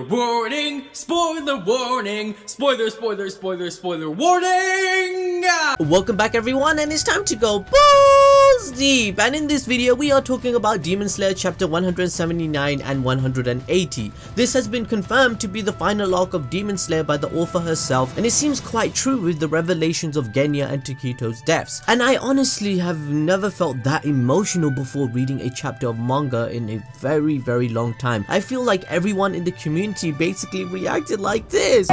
warning! Spoiler warning! Spoiler warning! Welcome back everyone, and it's time to go balls deep. And in this video we are talking about Demon Slayer chapter 179 and 180. This has been confirmed to be the final arc of Demon Slayer by the author herself, and it seems quite true with the revelations of Genya and Takito's deaths. And I honestly have never felt that emotional before reading a chapter of manga in a very long time. I feel like everyone in the community basically reacted like this.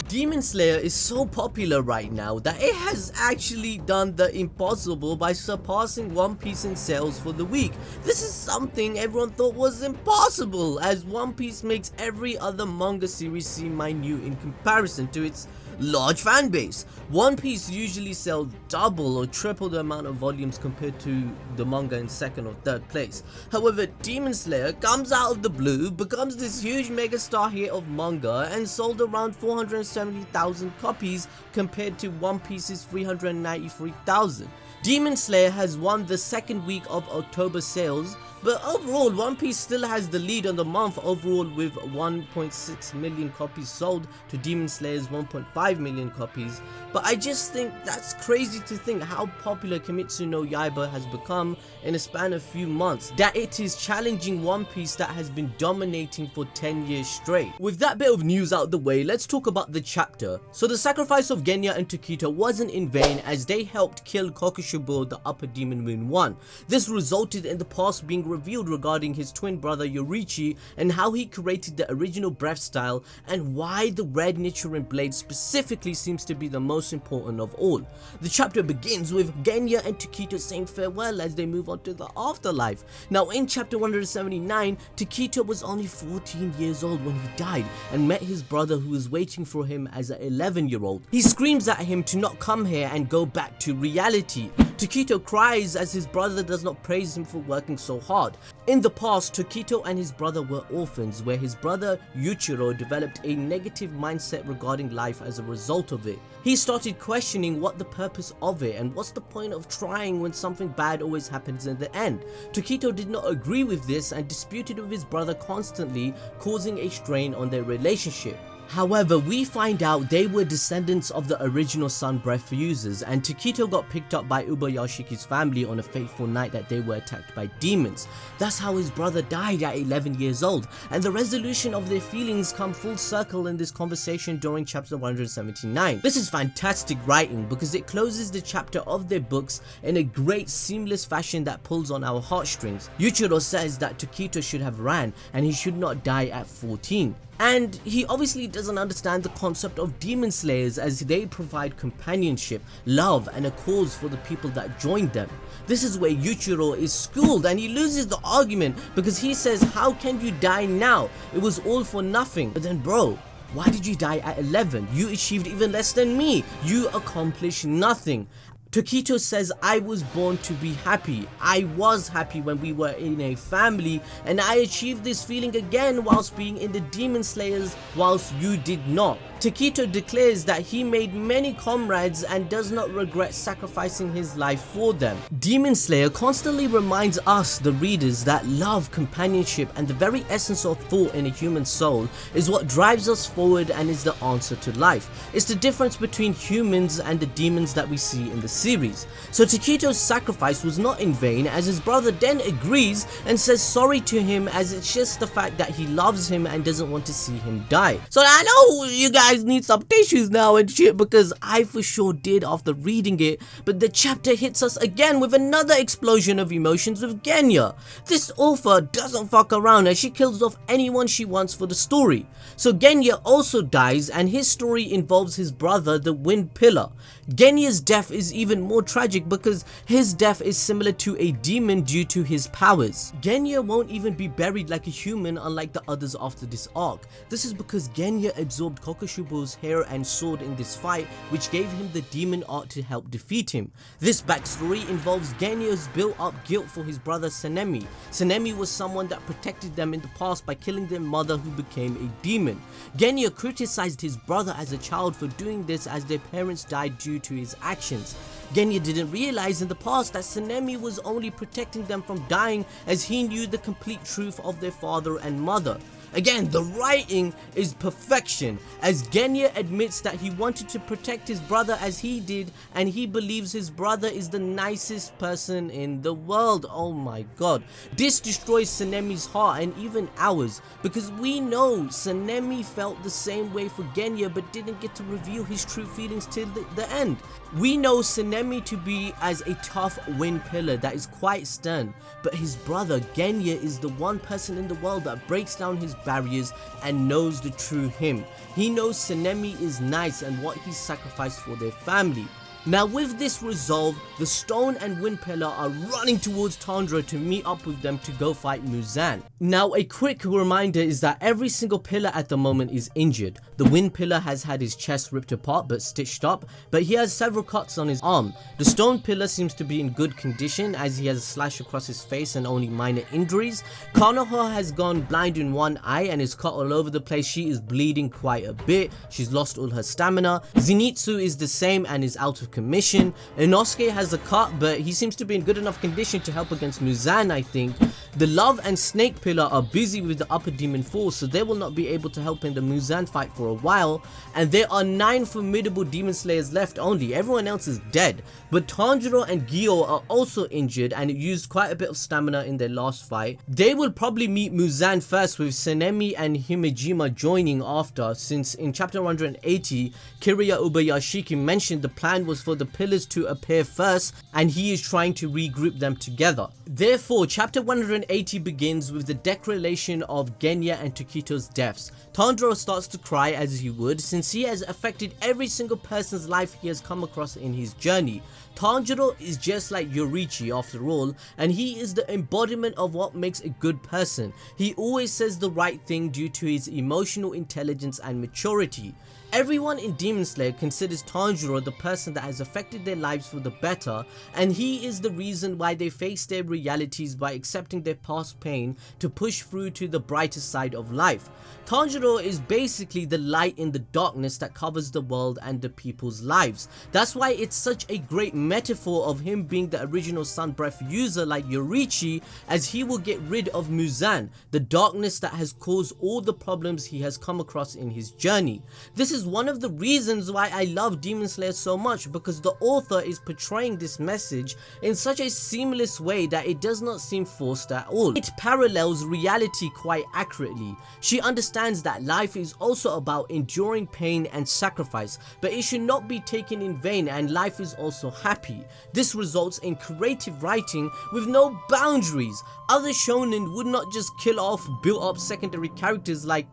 Demon Slayer is so popular right now that it has actually done the impossible by surpassing One Piece in sales for the week. This is something everyone thought was impossible, as One Piece makes every other manga series seem minute in comparison to its large fan base. One Piece usually sells double or triple the amount of volumes compared to the manga in second or third place. However, Demon Slayer comes out of the blue, becomes this huge megastar hit of manga, and sold around 470,000 copies compared to One Piece's 393,000. Demon Slayer has won the second week of October sales, but overall One Piece still has the lead on the month overall with 1.6 million copies sold to Demon Slayer's 1.5 million copies. But I just think that's crazy to think how popular Kimetsu no Yaiba has become in a span of few months, that it is challenging One Piece that has been dominating for 10 years straight. With that bit of news out the way, let's talk about the chapter. So the sacrifice of Genya and Takito wasn't in vain, as they helped kill Kokushibo, the upper demon moon 1. This resulted in the past being revealed regarding his twin brother Yorichi, and how he created the original breath style, and why the red Nichiren blade specifically seems to be the most important of all. The chapter begins with Genya and Takito saying farewell as they move on to the afterlife. Now in chapter 179, Takito was only 14 years old when he died and met his brother who was waiting for him as an 11-year-old. He screams at him to not come here and go back to reality. Takito cries as his brother does not praise him for working so hard. In the past, Takito and his brother were orphans, where his brother Yuichiro developed a negative mindset regarding life as a result of it. He started questioning what the purpose of it and what's the point of trying when something bad always happens in the end. Takito did not agree with this and disputed with his brother constantly, causing a strain on their relationship. However, we find out they were descendants of the original Sun Breath users, and Takito got picked up by Ubayashiki's family on a fateful night that they were attacked by demons. That's how his brother died at 11 years old, and the resolution of their feelings come full circle in this conversation during chapter 179. This is fantastic writing because it closes the chapter of their books in a great seamless fashion that pulls on our heartstrings. Yuichiro says that Takito should have ran and he should not die at 14. And he obviously doesn't understand the concept of demon slayers, as they provide companionship, love, and a cause for the people that joined them. This is where Yuichiro is schooled and he loses the argument because he says, how can you die now? It was all for nothing. But then bro, why did you die at 11? You achieved even less than me. You accomplished nothing. Takito says, I was born to be happy. I was happy when we were in a family, and I achieved this feeling again whilst being in the Demon Slayers whilst you did not. Takito declares that he made many comrades and does not regret sacrificing his life for them. Demon Slayer constantly reminds us, the readers, that love, companionship, and the very essence of thought in a human soul is what drives us forward and is the answer to life. It's the difference between humans and the demons that we see in the series. So Takito's sacrifice was not in vain, as his brother then agrees and says sorry to him, as it's just the fact that he loves him and doesn't want to see him die. So I know you guys need some tissues now and shit, because I for sure did after reading it, but the chapter hits us again with another explosion of emotions with Genya. This author doesn't fuck around as she kills off anyone she wants for the story. So Genya also dies, and his story involves his brother, the Wind Pillar. Genya's death is even more tragic because his death is similar to a demon due to his powers. Genya won't even be buried like a human unlike the others after this arc. This is because Genya absorbed Kokushibo's hair and sword in this fight, which gave him the demon art to help defeat him. This backstory involves Genya's built up guilt for his brother Sanemi. Sanemi was someone that protected them in the past by killing their mother who became a demon. Genya criticized his brother as a child for doing this as their parents died due to his actions. Genya didn't realize in the past that Sanemi was only protecting them from dying as he knew the complete truth of their father and mother. Again, the writing is perfection, as Genya admits that he wanted to protect his brother as he did, and he believes his brother is the nicest person in the world. Oh my god. This destroys Sanemi's heart and even ours, because we know Sanemi felt the same way for Genya but didn't get to reveal his true feelings till the end. We know Sanemi to be as a tough wind pillar that is quite stern, but his brother Genya is the one person in the world that breaks down his barriers and knows the true him. He knows Sanemi is nice and what he sacrificed for their family. Now with this resolve, the Stone and Wind Pillar are running towards Tanjiro to meet up with them to go fight Muzan. Now a quick reminder is that every single pillar at the moment is injured. The Wind Pillar has had his chest ripped apart but stitched up, but he has several cuts on his arm. The Stone Pillar seems to be in good condition as he has a slash across his face and only minor injuries. Kanoha has gone blind in one eye and is cut all over the place. She is bleeding quite a bit. She's lost all her stamina. Zenitsu is the same and is out of commission. Inosuke has a cut, but he seems to be in good enough condition to help against Muzan, I think. The Love and Snake Pillar are busy with the Upper Demon Force, so they will not be able to help in the Muzan fight for a while. And there are 9 formidable Demon Slayers left only. Everyone else is dead. But Tanjiro and Gyo are also injured and used quite a bit of stamina in their last fight. They will probably meet Muzan first, with Sanemi and Himejima joining after, since in chapter 180, Kiriya Ubayashiki mentioned the plan was for the pillars to appear first and he is trying to regroup them together. Therefore, chapter 180 begins with the declaration of Genya and Tokito's deaths. Tanjiro starts to cry as he would, since he has affected every single person's life he has come across in his journey. Tanjiro is just like Yorichi after all, and he is the embodiment of what makes a good person. He always says the right thing due to his emotional intelligence and maturity. Everyone in Demon Slayer considers Tanjiro the person that has affected their lives for the better, and he is the reason why they face their realities by accepting their past pain to push through to the brighter side of life. Tanjiro is basically the light in the darkness that covers the world and the people's lives. That's why it's such a great metaphor of him being the original Sun Breath user like Yorichi, as he will get rid of Muzan, the darkness that has caused all the problems he has come across in his journey. This is one of the reasons why I love Demon Slayer so much, because the author is portraying this message in such a seamless way that it does not seem forced at all. It parallels reality quite accurately. She understands that life is also about enduring pain and sacrifice, but it should not be taken in vain, and life is also happy. This results in creative writing with no boundaries. Other shonen would not just kill off built up secondary characters like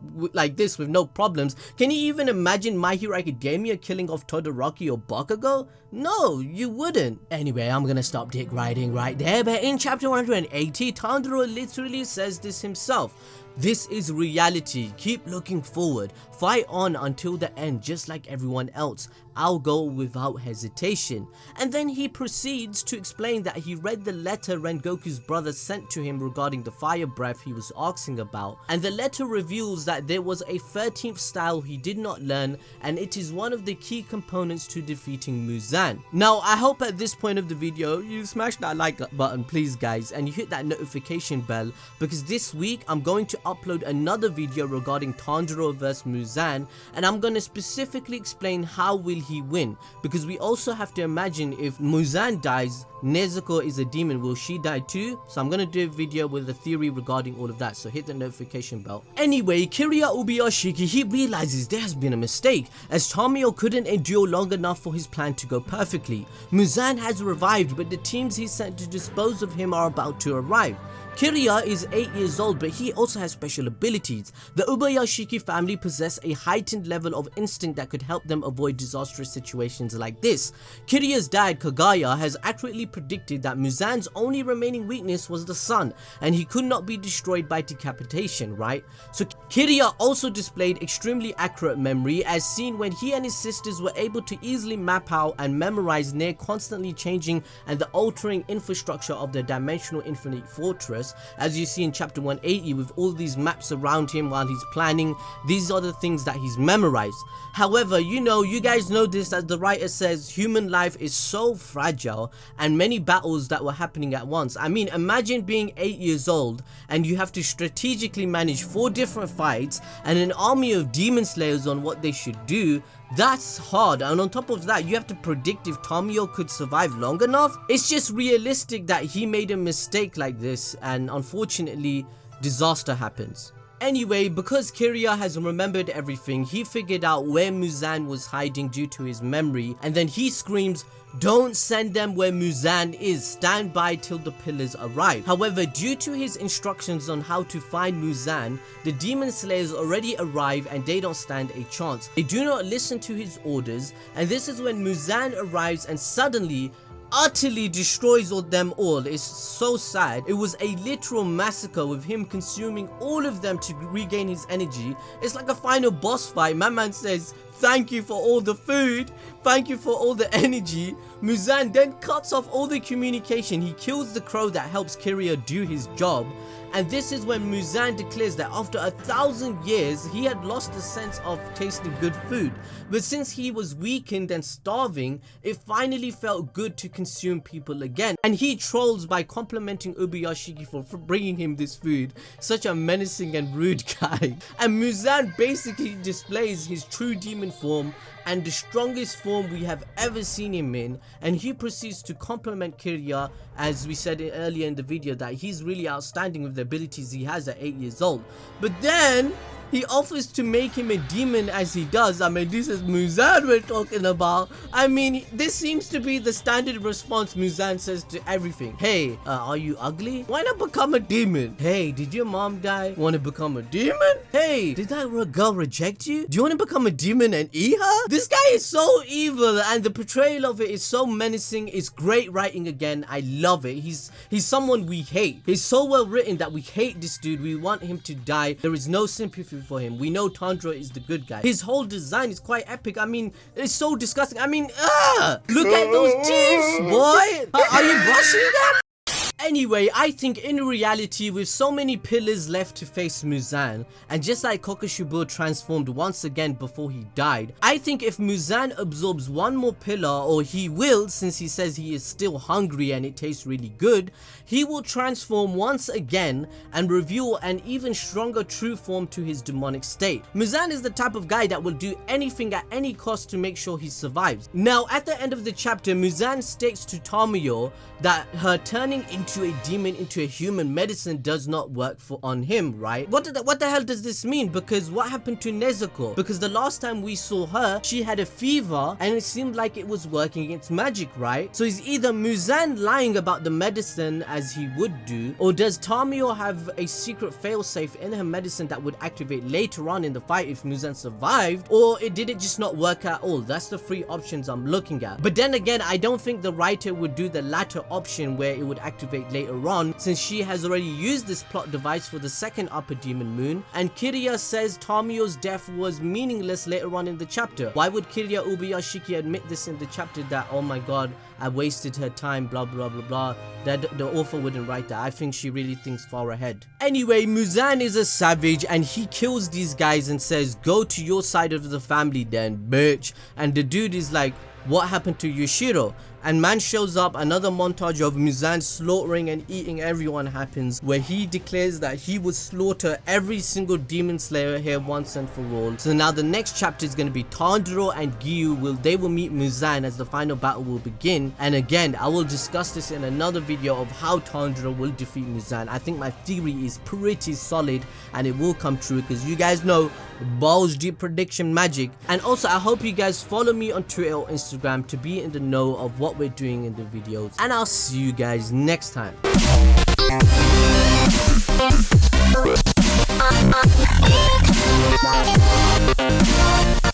this with no problems. Can you even imagine My Hero Academia killing off Todoroki or Bakugo? No, you wouldn't. Anyway, I'm gonna stop dick riding right there, but in chapter 180, Tanjiro literally says this himself. This is reality. Keep looking forward. Fight on until the end, just like everyone else. I'll go without hesitation. And then he proceeds to explain that he read the letter Rengoku's brother sent to him regarding the fire breath he was asking about. And the letter reveals that there was a 13th style he did not learn, and it is one of the key components to defeating Muzan. Now, I hope at this point of the video, you smash that like button, please guys, and you hit that notification bell, because this week I'm going to upload another video regarding Tanjiro vs Muzan, and I'm going to specifically explain how will he win, because we also have to imagine if Muzan dies, Nezuko is a demon, will she die too? So I'm going to do a video with a theory regarding all of that, so hit the notification bell. Anyway, Kiriya Ubiyashiki, he realizes there has been a mistake, as Tamayo couldn't endure long enough for his plan to go perfectly. Muzan has revived, but the teams he sent to dispose of him are about to arrive. Kiriya is 8 years old, but he also has special abilities. The Ubayashiki family possess a heightened level of instinct that could help them avoid disastrous situations like this. Kiriya's dad, Kagaya, has accurately predicted that Muzan's only remaining weakness was the sun, and he could not be destroyed by decapitation, right? So Kiriya also displayed extremely accurate memory, as seen when he and his sisters were able to easily map out and memorize near constantly changing and the altering infrastructure of the dimensional infinite fortress, as you see in chapter 180 with all these maps around him while he's planning. These are the things that he's memorized. However, you guys know this, as the writer says, human life is so fragile and many battles that were happening at once. I mean, imagine being 8 years old and you have to strategically manage 4 different fights and an army of demon slayers on what they should do. That's hard, and on top of that, you have to predict if Tamayo could survive long enough. It's just realistic that he made a mistake like this, and unfortunately, disaster happens. Anyway, because Kiriya has remembered everything, he figured out where Muzan was hiding due to his memory, and then he screams, "Don't send them where Muzan is, stand by till the pillars arrive." However, due to his instructions on how to find Muzan, the demon slayers already arrive and they don't stand a chance. They do not listen to his orders, and this is when Muzan arrives and suddenly utterly destroys them all. It's so sad. It was a literal massacre with him consuming all of them to regain his energy. It's like a final boss fight. My man says, "Thank you for all the food, thank you for all the energy." Muzan then cuts off all the communication. He kills the crow that helps Kiriya do his job. And this is when Muzan declares that after 1,000 years, he had lost the sense of tasting good food. But since he was weakened and starving, it finally felt good to consume people again. And he trolls by complimenting Ubuyashiki for bringing him this food. Such a menacing and rude guy. And Muzan basically displays his true demon form and the strongest form we have ever seen him in, and he proceeds to compliment Kiriya, as we said earlier in the video, that he's really outstanding with the abilities he has at 8 years old. But then he offers to make him a demon as he does. I mean, this is Muzan we're talking about. I mean, this seems to be the standard response Muzan says to everything. "Hey, are you ugly? Why not become a demon? Hey, did your mom die? Want to become a demon? Hey, did that girl reject you? Do you want to become a demon and eat her?" This guy is so evil, and the portrayal of it is so menacing. It's great writing again. I love it. He's someone we hate. He's so well written that we hate this dude. We want him to die. There is no sympathy for him. We know Tanjiro is the good guy. His whole design is quite epic. I mean, it's so disgusting. I mean, look at those teeth, boy. Are you brushing them? Anyway, I think in reality, with so many pillars left to face Muzan, and just like Kokushibo transformed once again before he died, I think if Muzan absorbs one more pillar, or he will, since he says he is still hungry and it tastes really good, he will transform once again and reveal an even stronger true form to his demonic state. Muzan is the type of guy that will do anything at any cost to make sure he survives. Now, at the end of the chapter, Muzan states to Tamayo that her turning into a demon into a human medicine does not work on him, right? What the hell does this mean? Because what happened to Nezuko? Because the last time we saw her, she had a fever and it seemed like it was working against magic, right? So is either Muzan lying about the medicine as he would do, or does Tamayo have a secret failsafe in her medicine that would activate later on in the fight if Muzan survived, or did it just not work at all? That's the 3 options I'm looking at. But then again, I don't think the writer would do the latter option where it would activate later on, since she has already used this plot device for the second upper demon moon, and Kiriya says Tamayo's death was meaningless later on in the chapter. Why would Kiriya Ubuyashiki admit this in the chapter, that, oh my god, I wasted her time, blah blah blah blah? That the author wouldn't write that. I think she really thinks far ahead. Anyway, Muzan is a savage and he kills these guys and says, "Go to your side of the family then, bitch." And the dude is like, "What happened to Yoshiro?" And man shows up. Another montage of Muzan slaughtering and eating everyone happens, where he declares that he would slaughter every single demon slayer here once and for all. So now the next chapter is going to be Tanjiro and Gyu. They will meet Muzan as the final battle will begin. And again, I will discuss this in another video of how Tanjiro will defeat Muzan. I think my theory is pretty solid and it will come true, because you guys know balls deep prediction magic. And also, I hope you guys follow me on Twitter or Instagram to be in the know of what we're doing in the videos, and I'll see you guys next time. We'll be right back.